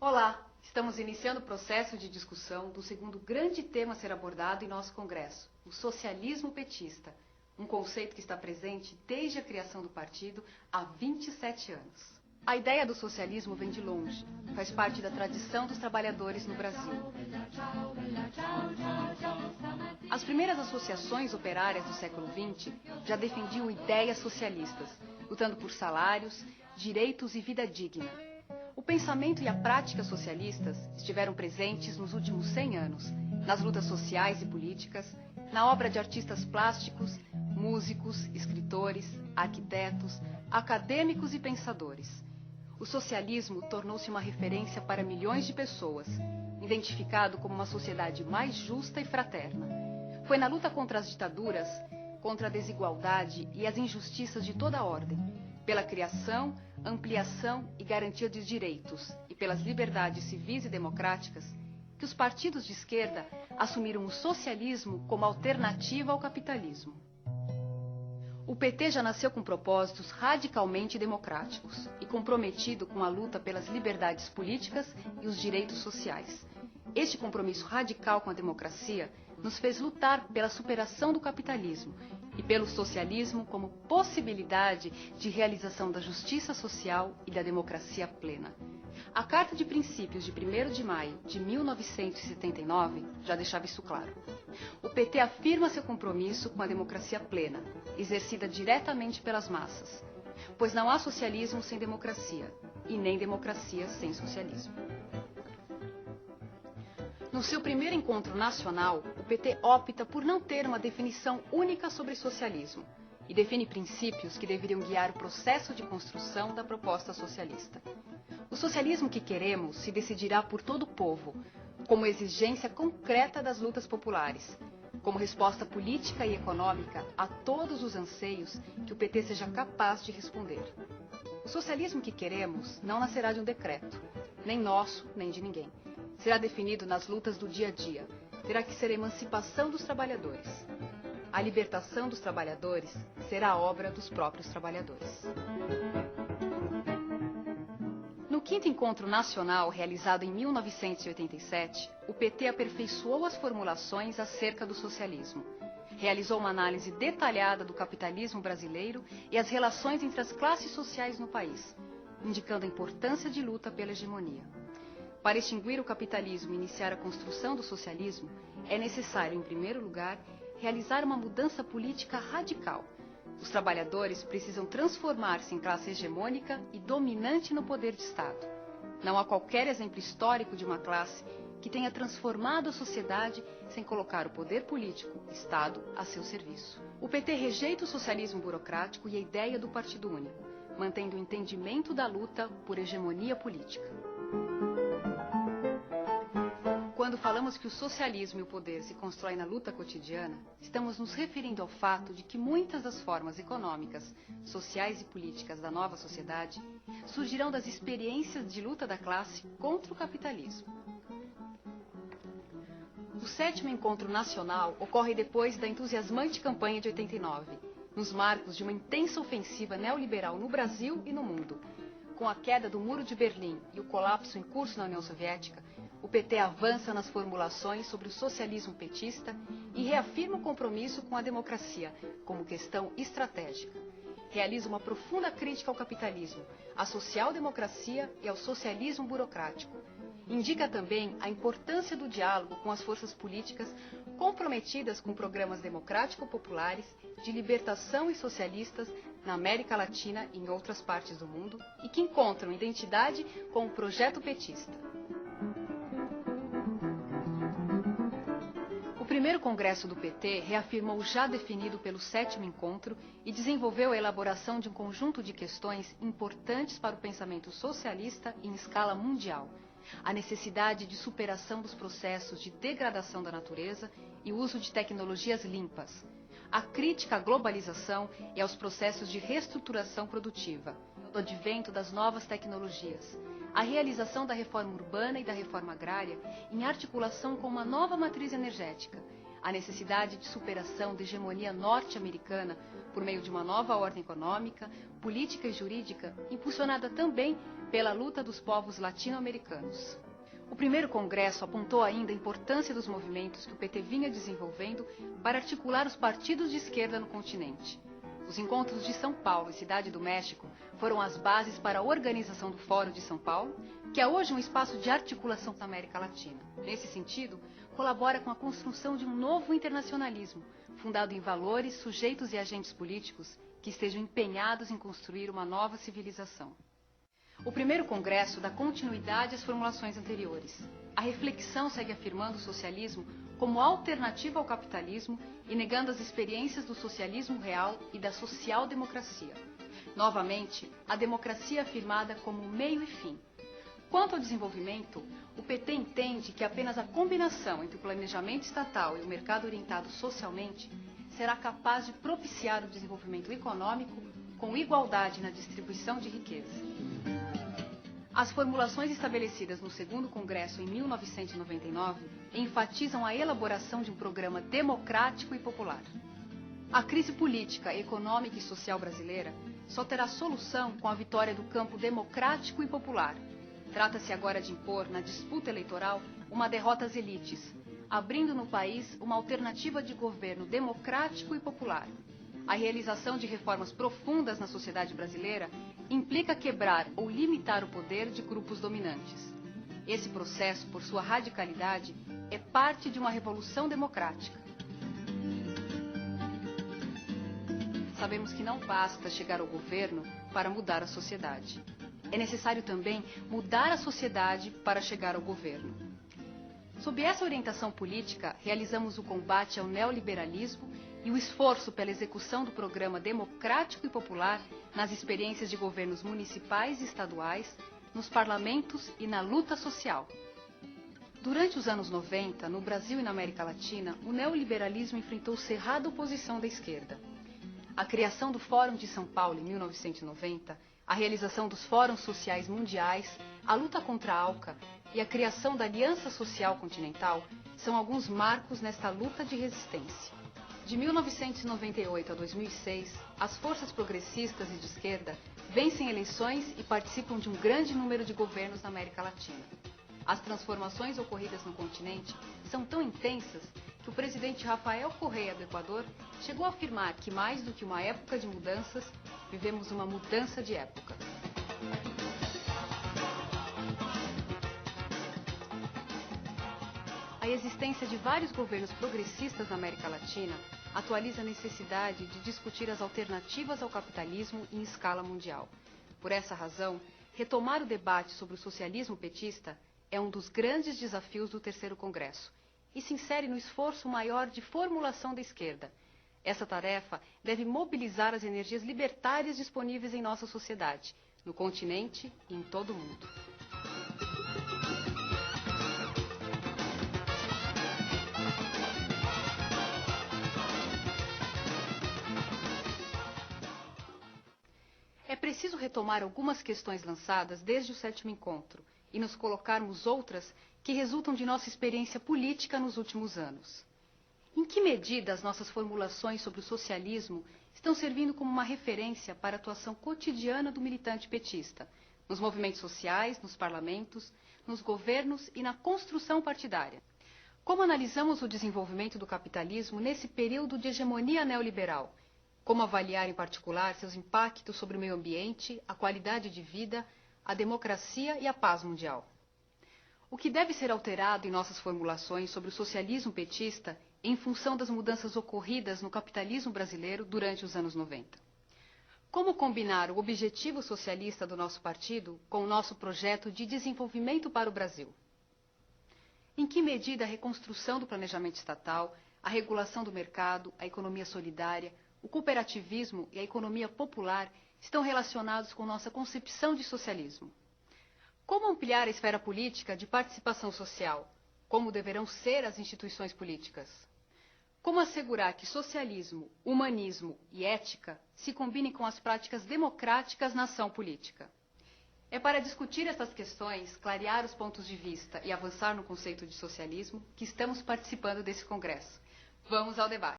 Olá, estamos iniciando o processo de discussão do segundo grande tema a ser abordado em nosso congresso, o socialismo petista, um conceito que está presente desde a criação do partido há 27 anos. A ideia do socialismo vem de longe, faz parte da tradição dos trabalhadores no Brasil. As primeiras associações operárias do século XX já defendiam ideias socialistas, lutando por salários, direitos e vida digna. O pensamento e a prática socialistas estiveram presentes nos últimos 100 anos, nas lutas sociais e políticas, na obra de artistas plásticos, músicos, escritores, arquitetos, acadêmicos e pensadores. O socialismo tornou-se uma referência para milhões de pessoas, identificado como uma sociedade mais justa e fraterna. Foi na luta contra as ditaduras, contra a desigualdade e as injustiças de toda ordem, pela criação, ampliação e garantia de direitos e pelas liberdades civis e democráticas, que os partidos de esquerda assumiram o socialismo como alternativa ao capitalismo. O PT já nasceu com propósitos radicalmente democráticos e comprometido com a luta pelas liberdades políticas e os direitos sociais. Este compromisso radical com a democracia nos fez lutar pela superação do capitalismo e pelo socialismo como possibilidade de realização da justiça social e da democracia plena. A Carta de Princípios de 1º de maio de 1979 já deixava isso claro. O PT afirma seu compromisso com a democracia plena, exercida diretamente pelas massas, pois não há socialismo sem democracia e nem democracia sem socialismo. No seu primeiro encontro nacional, o PT opta por não ter uma definição única sobre socialismo e define princípios que deveriam guiar o processo de construção da proposta socialista. O socialismo que queremos se decidirá por todo o povo, como exigência concreta das lutas populares, como resposta política e econômica a todos os anseios que o PT seja capaz de responder. O socialismo que queremos não nascerá de um decreto, nem nosso, nem de ninguém. Será definido nas lutas do dia a dia. Terá que ser a emancipação dos trabalhadores. A libertação dos trabalhadores será a obra dos próprios trabalhadores. No quinto encontro nacional, realizado em 1987, o PT aperfeiçoou as formulações acerca do socialismo. Realizou uma análise detalhada do capitalismo brasileiro e as relações entre as classes sociais no país, indicando a importância de luta pela hegemonia. Para extinguir o capitalismo e iniciar a construção do socialismo, é necessário, em primeiro lugar, realizar uma mudança política radical. Os trabalhadores precisam transformar-se em classe hegemônica e dominante no poder de Estado. Não há qualquer exemplo histórico de uma classe que tenha transformado a sociedade sem colocar o poder político, Estado, a seu serviço. O PT rejeita o socialismo burocrático e a ideia do Partido Único, mantendo o entendimento da luta por hegemonia política. Quando falamos que o socialismo e o poder se constroem na luta cotidiana, estamos nos referindo ao fato de que muitas das formas econômicas, sociais e políticas da nova sociedade surgirão das experiências de luta da classe contra o capitalismo. O 7º Encontro Nacional ocorre depois da entusiasmante campanha de 89, nos marcos de uma intensa ofensiva neoliberal no Brasil e no mundo. Com a queda do Muro de Berlim e o colapso em curso na União Soviética, o PT avança nas formulações sobre o socialismo petista e reafirma o compromisso com a democracia como questão estratégica. Realiza uma profunda crítica ao capitalismo, à social-democracia e ao socialismo burocrático. Indica também a importância do diálogo com as forças políticas comprometidas com programas democrático-populares de libertação e socialistas na América Latina e em outras partes do mundo e que encontram identidade com o projeto petista. O primeiro congresso do PT reafirmou o já definido pelo 7º encontro e desenvolveu a elaboração de um conjunto de questões importantes para o pensamento socialista em escala mundial. A necessidade de superação dos processos de degradação da natureza e o uso de tecnologias limpas. A crítica à globalização e aos processos de reestruturação produtiva. O advento das novas tecnologias. A realização da reforma urbana e da reforma agrária em articulação com uma nova matriz energética, a necessidade de superação da hegemonia norte-americana por meio de uma nova ordem econômica, política e jurídica, impulsionada também pela luta dos povos latino-americanos. O primeiro congresso apontou ainda a importância dos movimentos que o PT vinha desenvolvendo para articular os partidos de esquerda no continente. Os encontros de São Paulo e Cidade do México foram as bases para a organização do Fórum de São Paulo, que é hoje um espaço de articulação da América Latina. Nesse sentido, colabora com a construção de um novo internacionalismo, fundado em valores, sujeitos e agentes políticos que estejam empenhados em construir uma nova civilização. O primeiro congresso dá continuidade às formulações anteriores. A reflexão segue afirmando o socialismo como alternativa ao capitalismo e negando as experiências do socialismo real e da social-democracia. Novamente, a democracia afirmada como meio e fim. Quanto ao desenvolvimento, o PT entende que apenas a combinação entre o planejamento estatal e o mercado orientado socialmente será capaz de propiciar o desenvolvimento econômico com igualdade na distribuição de riqueza. As formulações estabelecidas no segundo congresso em 1999 enfatizam a elaboração de um programa democrático e popular. A crise política, econômica e social brasileira só terá solução com a vitória do campo democrático e popular. Trata-se agora de impor, na disputa eleitoral, uma derrota às elites, abrindo no país uma alternativa de governo democrático e popular. A realização de reformas profundas na sociedade brasileira implica quebrar ou limitar o poder de grupos dominantes. Esse processo, por sua radicalidade, é parte de uma revolução democrática. Sabemos que não basta chegar ao governo para mudar a sociedade. É necessário também mudar a sociedade para chegar ao governo. Sob essa orientação política, realizamos o combate ao neoliberalismo e o esforço pela execução do programa democrático e popular nas experiências de governos municipais e estaduais, nos parlamentos e na luta social. Durante os anos 90, no Brasil e na América Latina, o neoliberalismo enfrentou cerrada oposição da esquerda. A criação do Fórum de São Paulo em 1990, a realização dos Fóruns Sociais Mundiais, a luta contra a ALCA e a criação da Aliança Social Continental são alguns marcos nesta luta de resistência. De 1998 a 2006, as forças progressistas e de esquerda vencem eleições e participam de um grande número de governos na América Latina. As transformações ocorridas no continente são tão intensas que o presidente Rafael Correa do Equador chegou a afirmar que, mais do que uma época de mudanças, vivemos uma mudança de época. A existência de vários governos progressistas na América Latina atualiza a necessidade de discutir as alternativas ao capitalismo em escala mundial. Por essa razão, retomar o debate sobre o socialismo petista é um dos grandes desafios do terceiro congresso e se insere no esforço maior de formulação da esquerda. Essa tarefa deve mobilizar as energias libertárias disponíveis em nossa sociedade, no continente e em todo o mundo. É preciso retomar algumas questões lançadas desde o sétimo encontro e nos colocarmos outras que resultam de nossa experiência política nos últimos anos. Em que medida as nossas formulações sobre o socialismo estão servindo como uma referência para a atuação cotidiana do militante petista, nos movimentos sociais, nos parlamentos, nos governos e na construção partidária? Como analisamos o desenvolvimento do capitalismo nesse período de hegemonia neoliberal? Como avaliar, em particular, seus impactos sobre o meio ambiente, a qualidade de vida, a democracia e a paz mundial? O que deve ser alterado em nossas formulações sobre o socialismo petista em função das mudanças ocorridas no capitalismo brasileiro durante os anos 90? Como combinar o objetivo socialista do nosso partido com o nosso projeto de desenvolvimento para o Brasil? Em que medida a reconstrução do planejamento estatal, a regulação do mercado, a economia solidária, o cooperativismo e a economia popular estão relacionados com nossa concepção de socialismo? Como ampliar a esfera política de participação social? Como deverão ser as instituições políticas? Como assegurar que socialismo, humanismo e ética se combinem com as práticas democráticas na ação política? É para discutir essas questões, clarear os pontos de vista e avançar no conceito de socialismo que estamos participando desse congresso. Vamos ao debate.